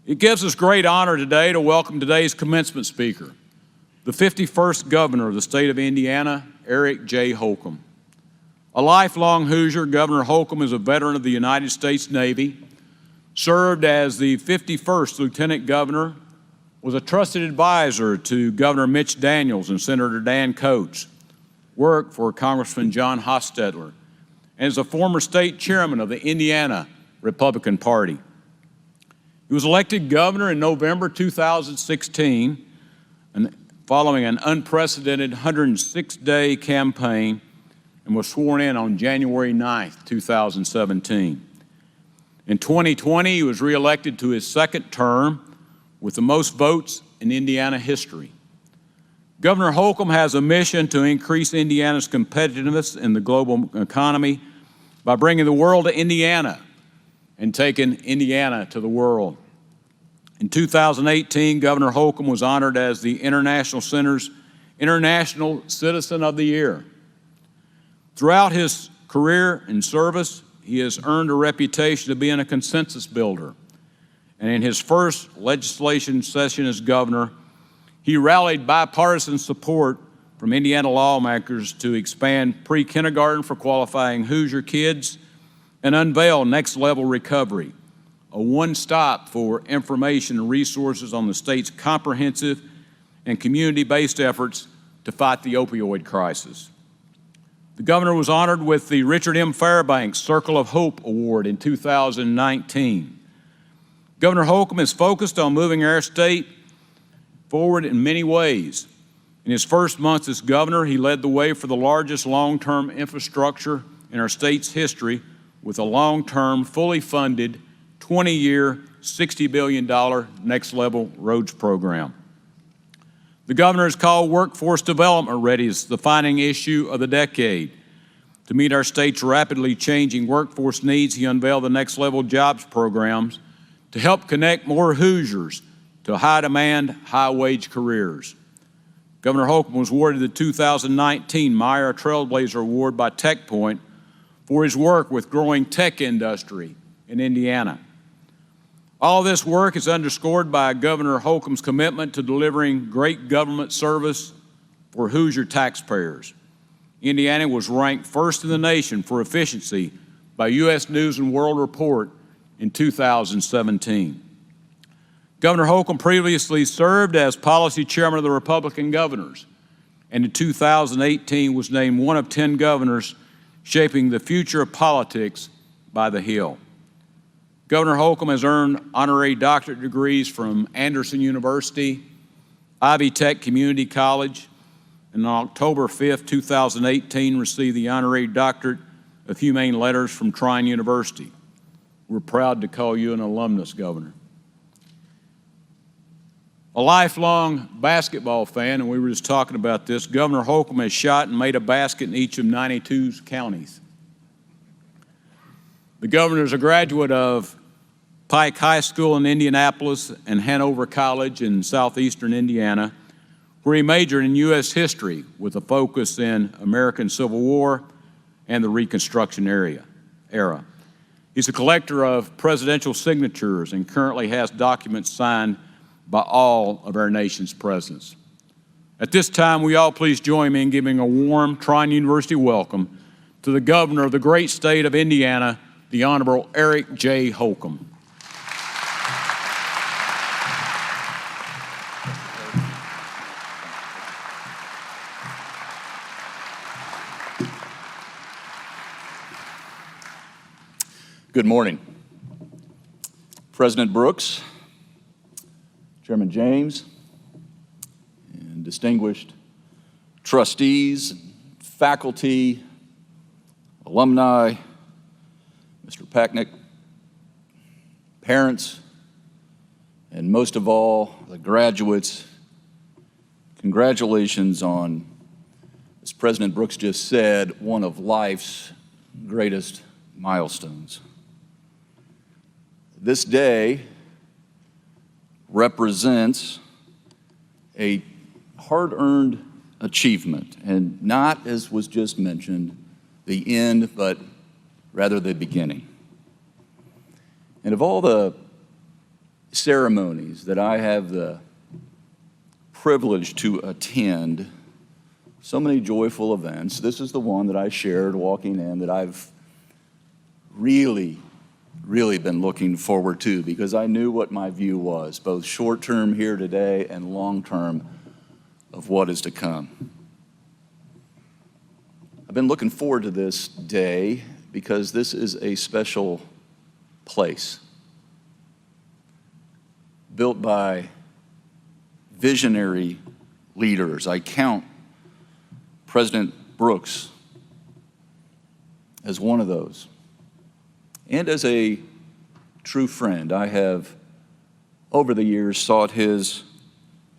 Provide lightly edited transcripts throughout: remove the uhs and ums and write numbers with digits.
It gives us great honor today to welcome today's commencement speaker, the 51st governor of the state of Indiana, Eric J. Holcomb. A lifelong Hoosier, Governor Holcomb is a veteran of the United States Navy, served as the 51st Lieutenant Governor, was a trusted advisor to Governor Mitch Daniels and Senator Dan Coates, worked for Congressman John Hostetler, and is a former state chairman of the Indiana Republican Party. He was elected governor in November 2016, following an unprecedented 106-day campaign, and was sworn in on January 9th, 2017. In 2020, he was reelected to his second term with the most votes in Indiana history. Governor Holcomb has a mission to increase Indiana's competitiveness in the global economy by bringing the world to Indiana and taking Indiana to the world. In 2018, Governor Holcomb was honored as the International Center's International Citizen of the Year. Throughout his career and service, he has earned a reputation of being a consensus builder. And in his first legislation session as governor, he rallied bipartisan support from Indiana lawmakers to expand pre-kindergarten for qualifying Hoosier kids and unveil Next Level Recovery, a one-stop for information and resources on the state's comprehensive and community-based efforts to fight the opioid crisis. The governor was honored with the Richard M. Fairbanks Circle of Hope Award in 2019. Governor Holcomb is focused on moving our state forward in many ways. In his first month as governor, he led the way for the largest long-term infrastructure in our state's history with a long-term, fully funded, 20-year, $60 billion Next Level Roads program. The governor has called workforce development readiness the defining issue of the decade. To meet our state's rapidly changing workforce needs, he unveiled the Next Level Jobs programs to help connect more Hoosiers to high-demand, high-wage careers. Governor Holcomb was awarded the 2019 Meyer Trailblazer Award by TechPoint for his work with growing tech industry in Indiana. All this work is underscored by Governor Holcomb's commitment to delivering great government service for Hoosier taxpayers. Indiana was ranked first in the nation for efficiency by U.S. News and World Report in 2017. Governor Holcomb previously served as policy chairman of the Republican governors, and in 2018 was named one of 10 governors shaping the future of politics by the Hill. Governor Holcomb has earned honorary doctorate degrees from Anderson University, Ivy Tech Community College, and on October 5th, 2018, received the honorary Doctor of Humane Letters from Trine University. We're proud to call you an alumnus, Governor. A lifelong basketball fan, and we were just talking about this, Governor Holcomb has shot and made a basket in each of 92 counties. The governor is a graduate of Pike High School in Indianapolis and Hanover College in southeastern Indiana, where he majored in U.S. history with a focus in American Civil War and the Reconstruction era. He's a collector of presidential signatures and currently has documents signed by all of our nation's presidents. At this time, will you all please join me in giving a warm Trine University welcome to the governor of the great state of Indiana, the Honorable Eric J. Holcomb. Good morning. President Brooks, Chairman James, and distinguished trustees, faculty, alumni, Mr. Packnick, parents, and most of all, the graduates, congratulations on, as President Brooks just said, one of life's greatest milestones. This day represents a hard-earned achievement, and not, as was just mentioned, the end, but rather the beginning. And of all the ceremonies that I have the privilege to attend, so many joyful events, this is the one that I shared walking in that I've really been looking forward to, because I knew what my view was, both short-term here today and long-term of what is to come. I've been looking forward to this day because this is a special place built by visionary leaders. I count President Brooks as one of those. And as a true friend, I have, over the years, sought his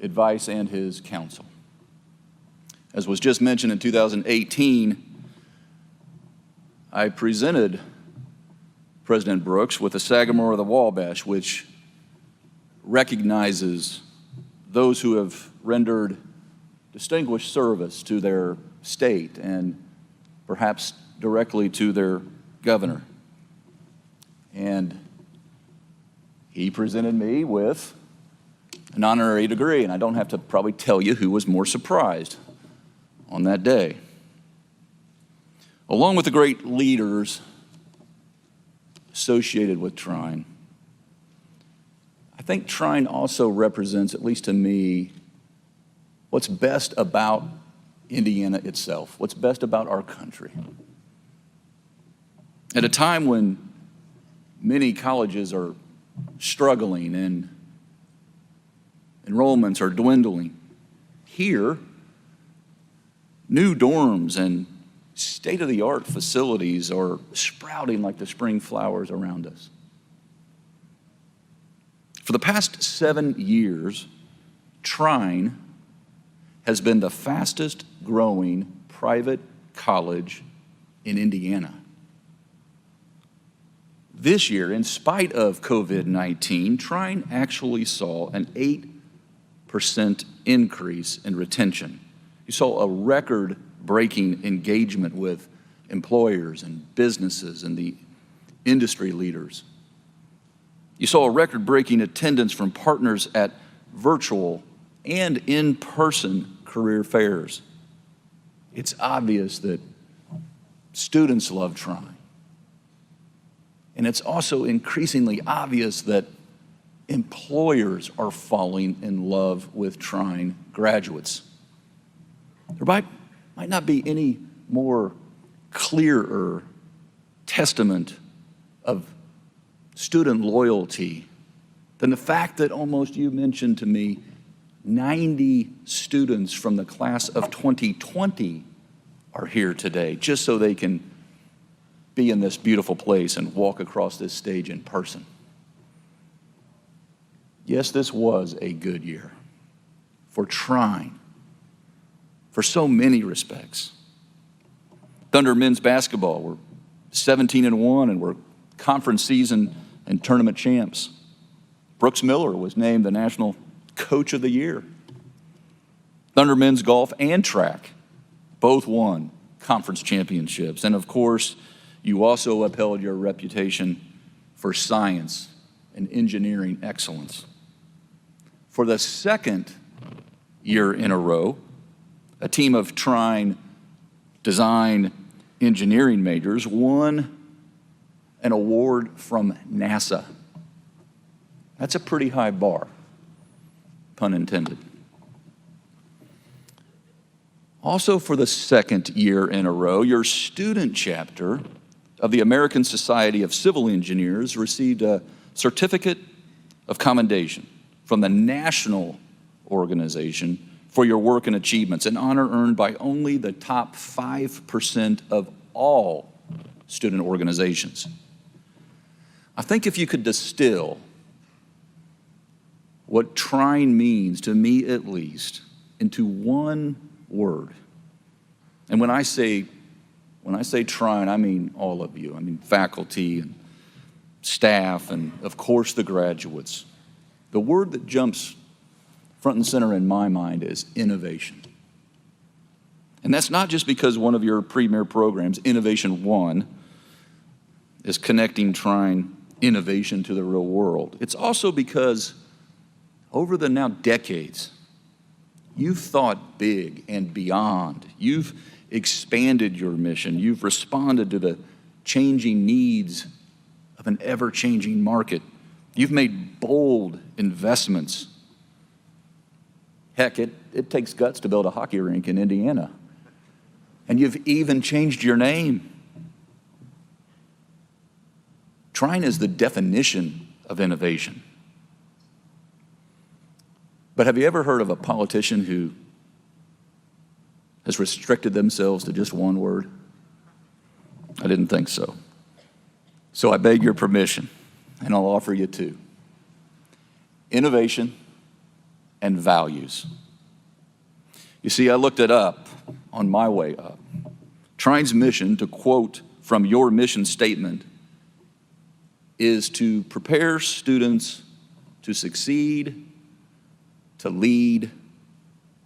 advice and his counsel. As was just mentioned, in 2018, I presented President Brooks with the Sagamore of the Wabash, which recognizes those who have rendered distinguished service to their state and perhaps directly to their governor. And he presented me with an honorary degree, and I don't have to probably tell you who was more surprised on that day. Along with the great leaders associated with Trine, I think Trine also represents, at least to me, what's best about Indiana itself, what's best about our country. At a time when many colleges are struggling and enrollments are dwindling, here, new dorms and state-of-the-art facilities are sprouting like the spring flowers around us. For the past 7 years, Trine has been the fastest growing private college in Indiana. This year, in spite of COVID-19, Trine actually saw an 8% increase in retention. You saw a record-breaking engagement with employers and businesses and the industry leaders. You saw a record-breaking attendance from partners at virtual and in-person career fairs. It's obvious that students love Trine. And it's also increasingly obvious that employers are falling in love with Trine graduates. There might not be any more clearer testament of student loyalty than the fact that almost, you mentioned to me, 90 students from the class of 2020 are here today, just so they can be in this beautiful place and walk across this stage in person. Yes, this was a good year for Trine, for so many respects. Thunder men's basketball, we're 17-1 and we're conference season and tournament champs. Brooks Miller was named the National Coach of the Year. Thunder men's golf and track both won conference championships. And of course, you also upheld your reputation for science and engineering excellence. For the second year in a row, a team of Trine design engineering majors won an award from NASA. That's a pretty high bar, pun intended. Also, for the second year in a row, your student chapter of the American Society of Civil Engineers received a certificate of commendation from the national organization for your work and achievements, an honor earned by only the top 5% of all student organizations. I think if you could distill what Trine means, to me at least, into one word, and when I say Trine, I mean all of you. I mean faculty and staff and, of course, the graduates. The word that jumps front and center in my mind is innovation. And that's not just because one of your premier programs, Innovation One, is connecting Trine innovation to the real world. It's also because over the now decades, you've thought big and beyond. You've expanded your mission. You've responded to the changing needs of an ever-changing market. You've made bold investments. Heck, it takes guts to build a hockey rink in Indiana. And you've even changed your name. Trine is the definition of innovation. But have you ever heard of a politician who has restricted themselves to just one word? I didn't think so. So I beg your permission, and I'll offer you two. Innovation and values. You see, I looked it up on my way up. Trine's mission, to quote from your mission statement, is to prepare students to succeed, to lead,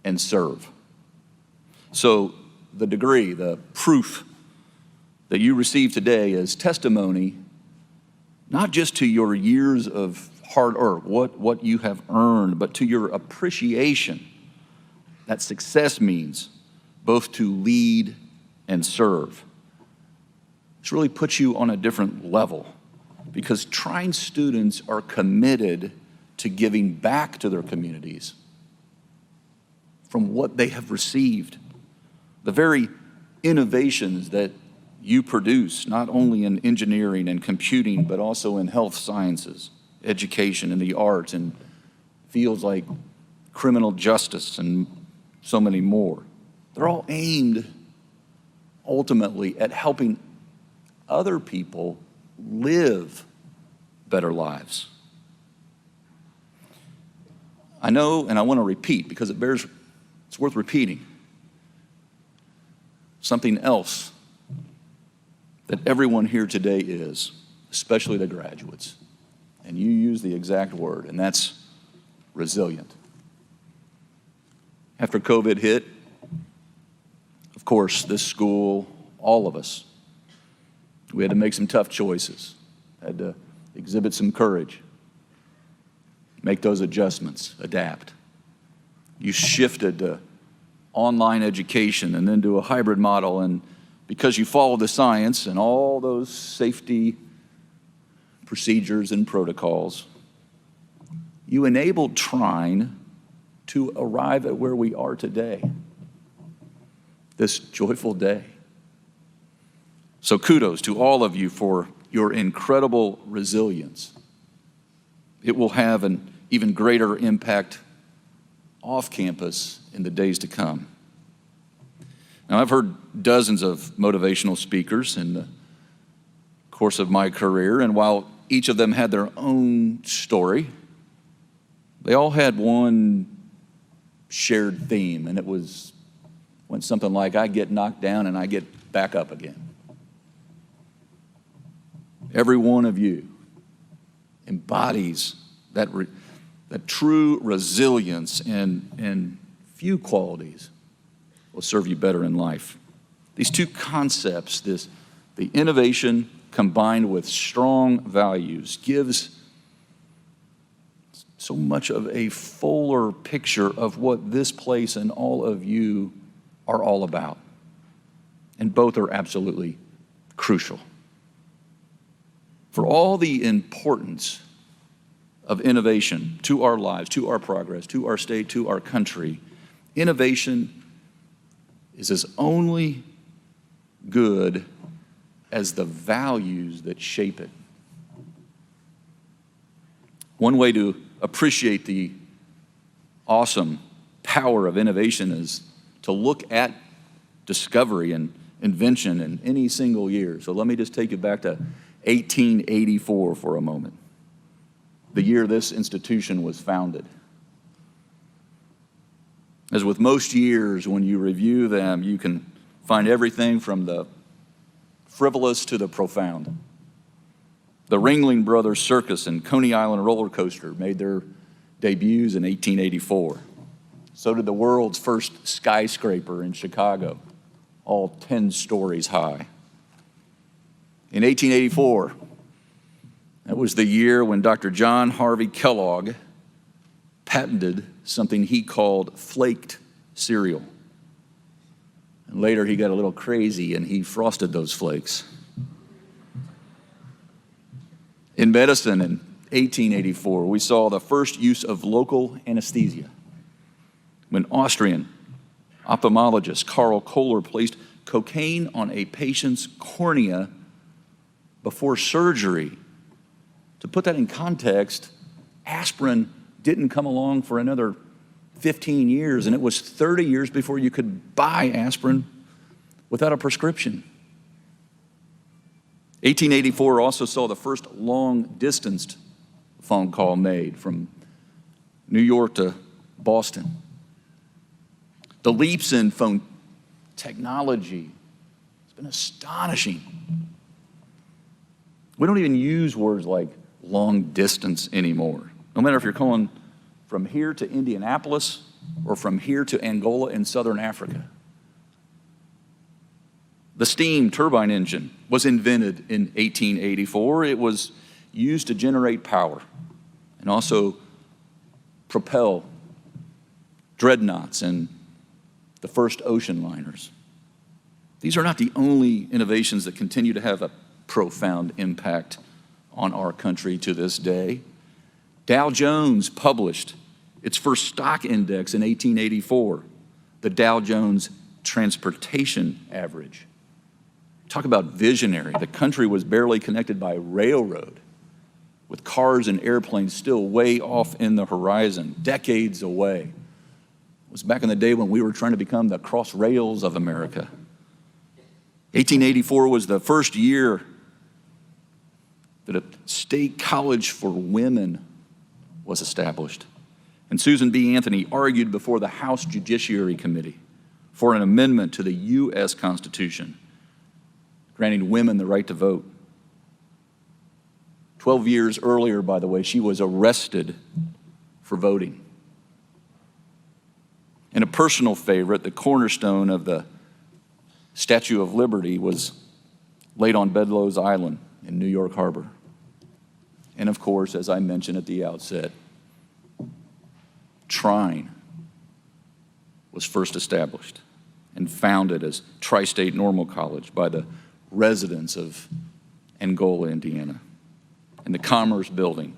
and serve. So the degree, the proof that you receive today is testimony, not just to your years of hard work, what you have earned, but to your appreciation that success means both to lead and serve. This really puts you on a different level because Trine students are committed to giving back to their communities from what they have received. The very innovations that you produce, not only in engineering and computing, but also in health sciences, education, and the arts, and fields like criminal justice and so many more. They're all aimed ultimately at helping other people live better lives. I know, and I want to repeat because it's worth repeating, something else that everyone here today is, especially the graduates, and you use the exact word, and that's resilient. After COVID hit, of course, this school, all of us, we had to make some tough choices, had to exhibit some courage, make those adjustments, adapt. You shifted to online education and then to a hybrid model, and because you follow the science and all those safety procedures and protocols, you enabled Trine to arrive at where we are today, this joyful day. So kudos to all of you for your incredible resilience. It will have an even greater impact off campus in the days to come. Now, I've heard dozens of motivational speakers in the course of my career, and while each of them had their own story, they all had one shared theme, and it went something like, I get knocked down and I get back up again. Every one of you embodies that true resilience and few qualities will serve you better in life. These two concepts, the innovation combined with strong values, gives so much of a fuller picture of what this place and all of you are all about. And both are absolutely crucial. For all the importance of innovation to our lives, to our progress, to our state, to our country, innovation is as only good as the values that shape it. One way to appreciate the awesome power of innovation is to look at discovery and invention in any single year. So let me just take you back to 1884 for a moment, the year this institution was founded. As with most years, when you review them, you can find everything from the frivolous to the profound. The Ringling Brothers Circus and Coney Island roller coaster made their debuts in 1884. So did the world's first skyscraper in Chicago, all 10 stories high. In 1884, That was the year when Dr. John Harvey Kellogg patented something he called flaked cereal. And later he got a little crazy and he frosted those flakes. In medicine in 1884, we saw the first use of local anesthesia when Austrian ophthalmologist Karl Kohler placed cocaine on a patient's cornea before surgery. To put that in context, aspirin didn't come along for another 15 years, and it was 30 years before you could buy aspirin without a prescription. 1884 also saw the first long-distance phone call made from New York to Boston. The leaps in phone technology has been astonishing. We don't even use words like long distance anymore. No matter if you're calling from here to Indianapolis or from here to Angola in southern Africa. The steam turbine engine was invented in 1884. It was used to generate power and also propel dreadnoughts and the first ocean liners. These are not the only innovations that continue to have a profound impact on our country to this day. Dow Jones published its first stock index in 1884, the Dow Jones Transportation Average. Talk about visionary. The country was barely connected by railroad, with cars and airplanes still way off in the horizon, decades away. It was back in the day when we were trying to become the cross rails of America. 1884 was the first year that a state college for women was established. And Susan B. Anthony argued before the House Judiciary Committee for an amendment to the U.S. Constitution, granting women the right to vote. 12 years earlier, by the way, she was arrested for voting. And a personal favorite, the cornerstone of the Statue of Liberty, was laid on Bedloe's Island in New York Harbor. And of course, as I mentioned at the outset, Trine was first established and founded as Tri-State Normal College by the residents of Angola, Indiana. And the Commerce Building,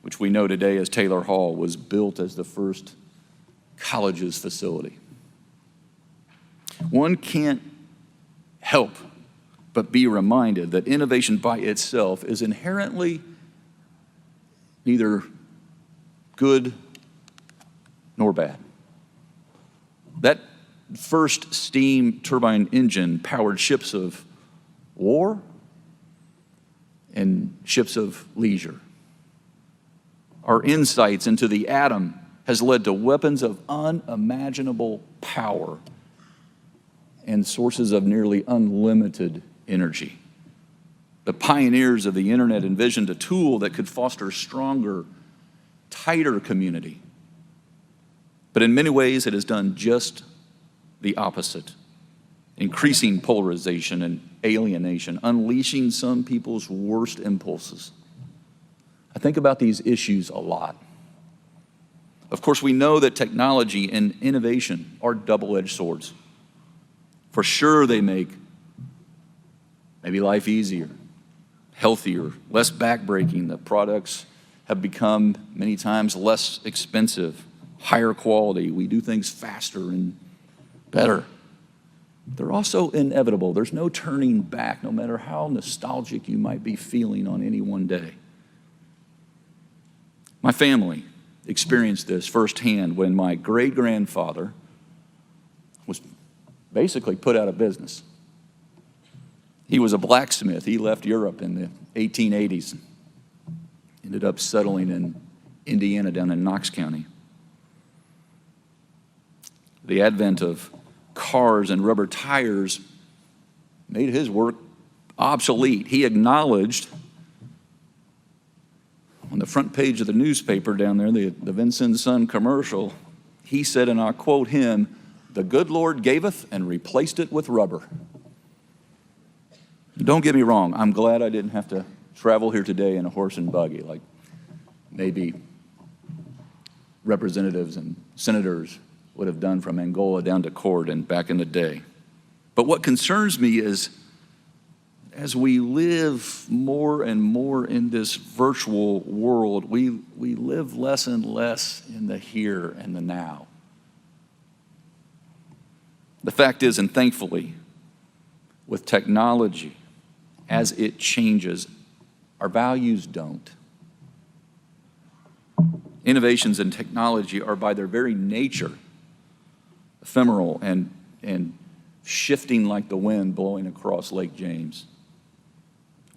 which we know today as Taylor Hall, was built as the first college's facility. One can't help but be reminded that innovation by itself is inherently neither good nor bad. That first steam turbine engine powered ships of war and ships of leisure. Our insights into the atom has led to weapons of unimaginable power and sources of nearly unlimited energy. The pioneers of the internet envisioned a tool that could foster stronger, tighter community. But in many ways, it has done just the opposite, increasing polarization and alienation, unleashing some people's worst impulses. I think about these issues a lot. Of course, we know that technology and innovation are double-edged swords. For sure, they make maybe life easier, healthier, less backbreaking. The products have become many times less expensive, higher quality. We do things faster and better. They're also inevitable. There's no turning back, no matter how nostalgic you might be feeling on any one day. My family experienced this firsthand when my great-grandfather was basically put out of business. He was a blacksmith. He left Europe in the 1880s, ended up settling in Indiana down in Knox County. The advent of cars and rubber tires made his work obsolete. He acknowledged on the front page of the newspaper down there, the Vincennes Sun commercial, he said, and I'll quote him, "The good Lord gaveth and replaced it with rubber." Don't get me wrong, I'm glad I didn't have to travel here today in a horse and buggy, like maybe representatives and senators would have done from Angola down to court and back in the day. But what concerns me is, as we live more and more in this virtual world, we live less and less in the here and the now. The fact is, and thankfully, with technology, as it changes, our values don't. Innovations in technology are by their very nature ephemeral and shifting like the wind blowing across Lake James.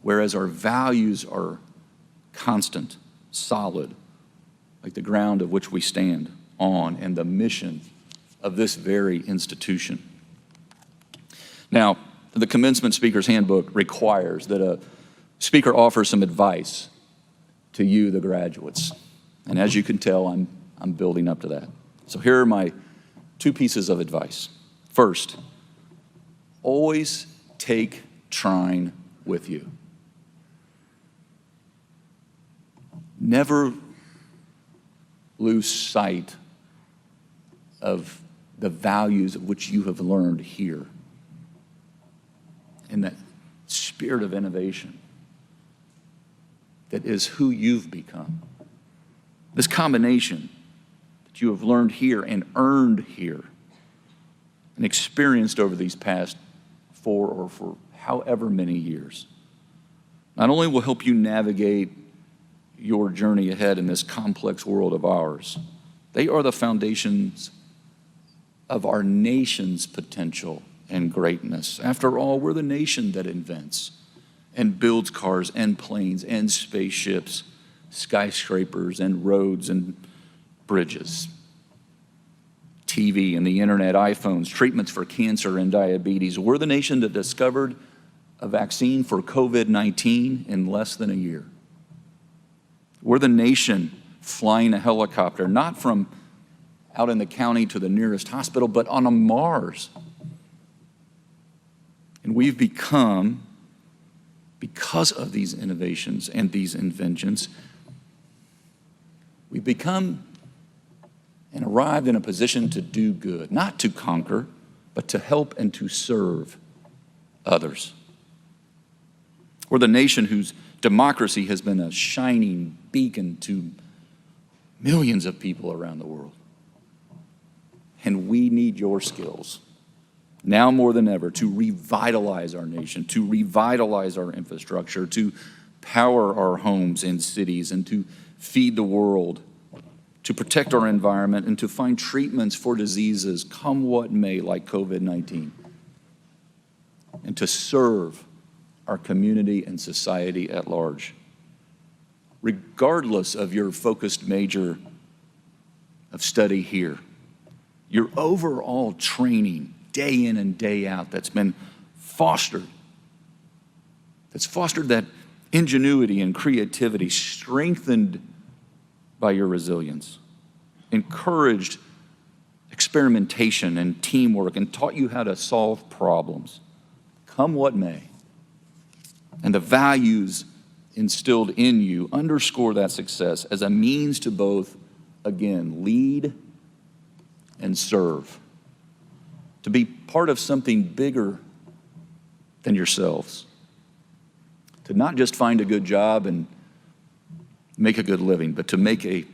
Whereas our values are constant, solid, like the ground of which we stand on and the mission of this very institution. Now, the Commencement Speaker's Handbook requires that a speaker offer some advice to you, the graduates. And as you can tell, I'm building up to that. So here are my 2 pieces of advice. First, always take Trine with you. Never lose sight of the values of which you have learned here and that spirit of innovation that is who you've become. This combination that you have learned here and earned here and experienced over these past 4 or for however many years, not only will help you navigate your journey ahead in this complex world of ours, they are the foundations of our nation's potential and greatness. After all, we're the nation that invents and builds cars and planes and spaceships, skyscrapers and roads and bridges, TV and the internet, iPhones, treatments for cancer and diabetes. We're the nation that discovered a vaccine for COVID-19 in less than a year. We're the nation flying a helicopter, not from out in the county to the nearest hospital, but on a Mars. And we've become, because of these innovations and these inventions, we've become and arrived in a position to do good, not to conquer, but to help and to serve others. We're the nation whose democracy has been a shining beacon to millions of people around the world. And we need your skills, now more than ever, to revitalize our nation, to revitalize our infrastructure, to power our homes and cities, and to feed the world, to protect our environment, and to find treatments for diseases, come what may, like COVID-19, and to serve our community and society at large. Regardless of your focused major of study here, your overall training, day in and day out, that's been fostered, that's fostered that ingenuity and creativity, strengthened by your resilience, encouraged experimentation and teamwork, and taught you how to solve problems, come what may. And the values instilled in you underscore that success as a means to both, again, lead and serve, to be part of something bigger than yourselves, to not just find a good job and make a good living, but to make a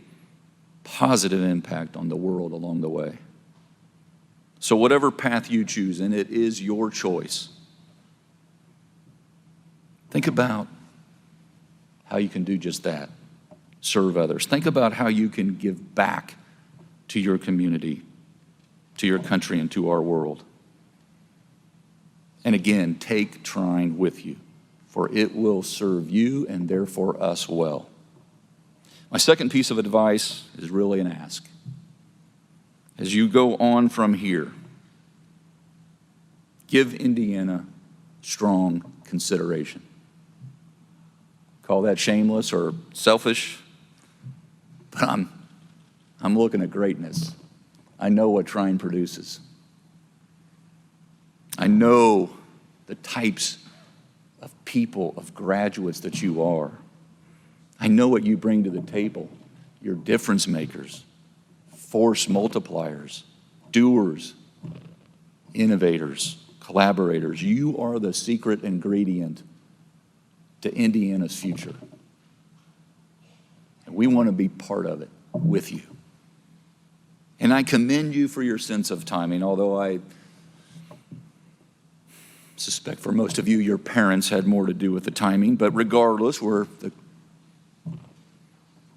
positive impact on the world along the way. So whatever path you choose, and it is your choice, think about how you can do just that, serve others. Think about how you can give back to your community, to your country, and to our world. And again, take Trine with you, for it will serve you and therefore us well. My second piece of advice is really an ask. As you go on from here, give Indiana strong consideration. Call that shameless or selfish, but I'm looking at greatness. I know what Trine produces. I know the types of people of graduates that you are. I know what you bring to the table. You're difference makers, force multipliers, doers, innovators, collaborators. You are the secret ingredient to Indiana's future. And we want to be part of it with you. And I commend you for your sense of timing, although I suspect for most of you, your parents had more to do with the timing. But regardless, where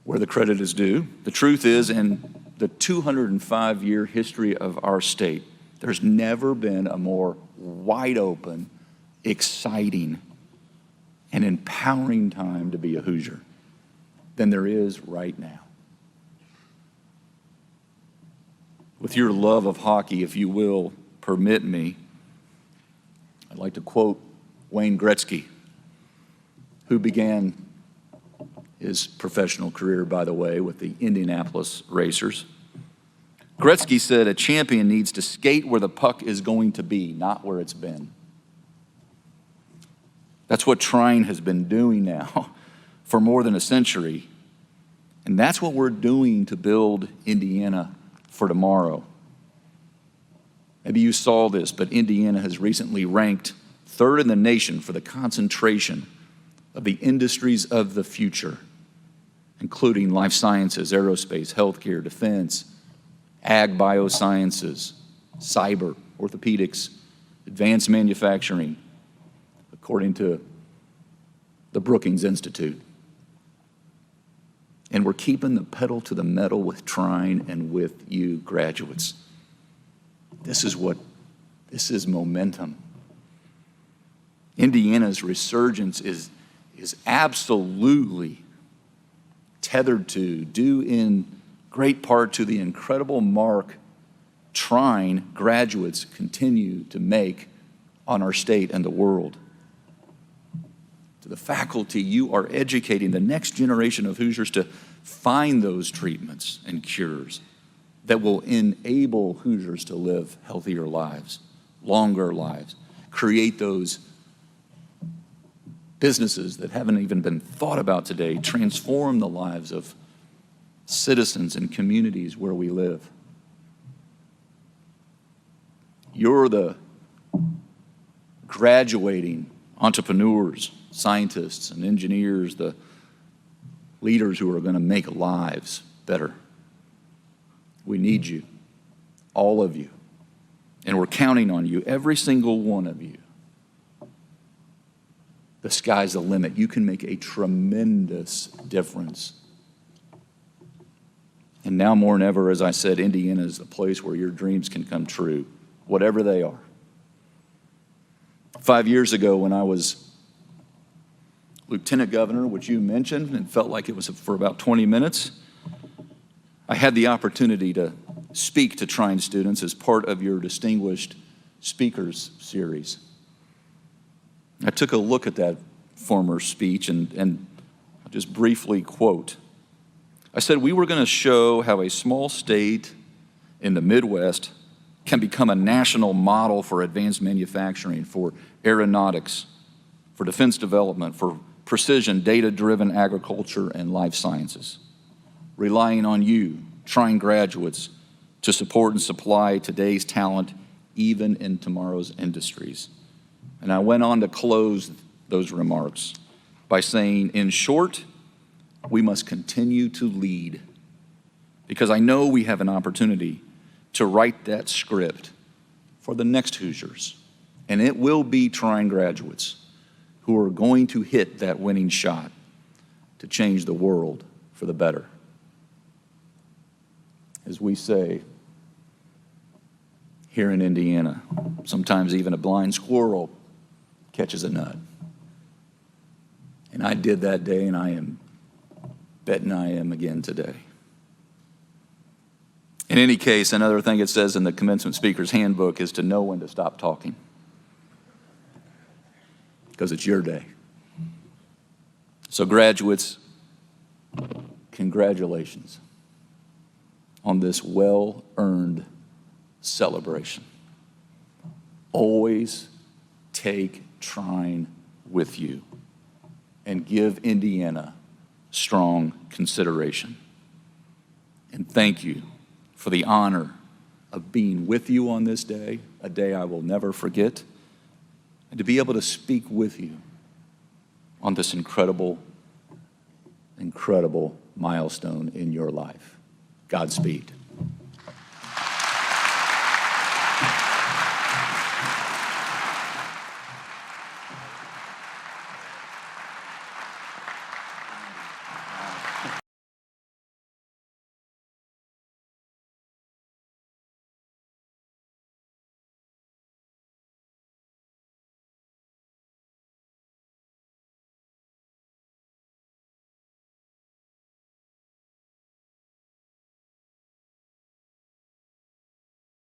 the credit is due, the truth is, in the 205-year history of our state, there's never been a more wide open, exciting, and empowering time to be a Hoosier than there is right now. With your love of hockey, if you will permit me, I'd like to quote Wayne Gretzky, who began his professional career, by the way, with the Indianapolis Racers. Gretzky said, "A champion needs to skate where the puck is going to be, not where it's been." That's what Trine has been doing now for more than a century. And that's what we're doing to build Indiana for tomorrow. Maybe you saw this, but Indiana has recently ranked third in the nation for the concentration of the industries of the future, including life sciences, aerospace, healthcare, defense, ag biosciences, cyber, orthopedics, advanced manufacturing, according to the Brookings Institute. And we're keeping the pedal to the metal with Trine and with you graduates. This is momentum. Indiana's resurgence is absolutely tethered to, due in great part to the incredible mark Trine graduates continue to make on our state and the world. To the faculty, you are educating the next generation of Hoosiers to find those treatments and cures that will enable Hoosiers to live healthier lives, longer lives, create those businesses that haven't even been thought about today, transform the lives of citizens and communities where we live. You're the graduating entrepreneurs, scientists, and engineers, the leaders who are going to make lives better. We need you, all of you, and we're counting on you, every single one of you. The sky's the limit. You can make a tremendous difference. And now more than ever, as I said, Indiana is the place where your dreams can come true, whatever they are. 5 years ago, when I was lieutenant governor, which you mentioned, and felt like it was for about 20 minutes, I had the opportunity to speak to Trine students as part of your Distinguished Speakers series. I took a look at that former speech, and I'll just briefly quote. I said, "We were going to show how a small state in the Midwest can become a national model for advanced manufacturing, for aeronautics, for defense development, for precision, data-driven agriculture and life sciences, relying on you, Trine graduates, to support and supply today's talent, even in tomorrow's industries." And I went on to close those remarks by saying, in short, we must continue to lead, because I know we have an opportunity to write that script for the next Hoosiers. And it will be Trine graduates who are going to hit that winning shot to change the world for the better. As we say here in Indiana, sometimes even a blind squirrel catches a nut. And I did that day, and I am betting I am again today. In any case, another thing it says in the Commencement Speaker's Handbook is to know when to stop talking, because it's your day. So graduates, congratulations on this well-earned celebration. Always take Trine with you and give Indiana strong consideration. And thank you for the honor of being with you on this day, a day I will never forget, and to be able to speak with you on this incredible, incredible milestone in your life. Godspeed.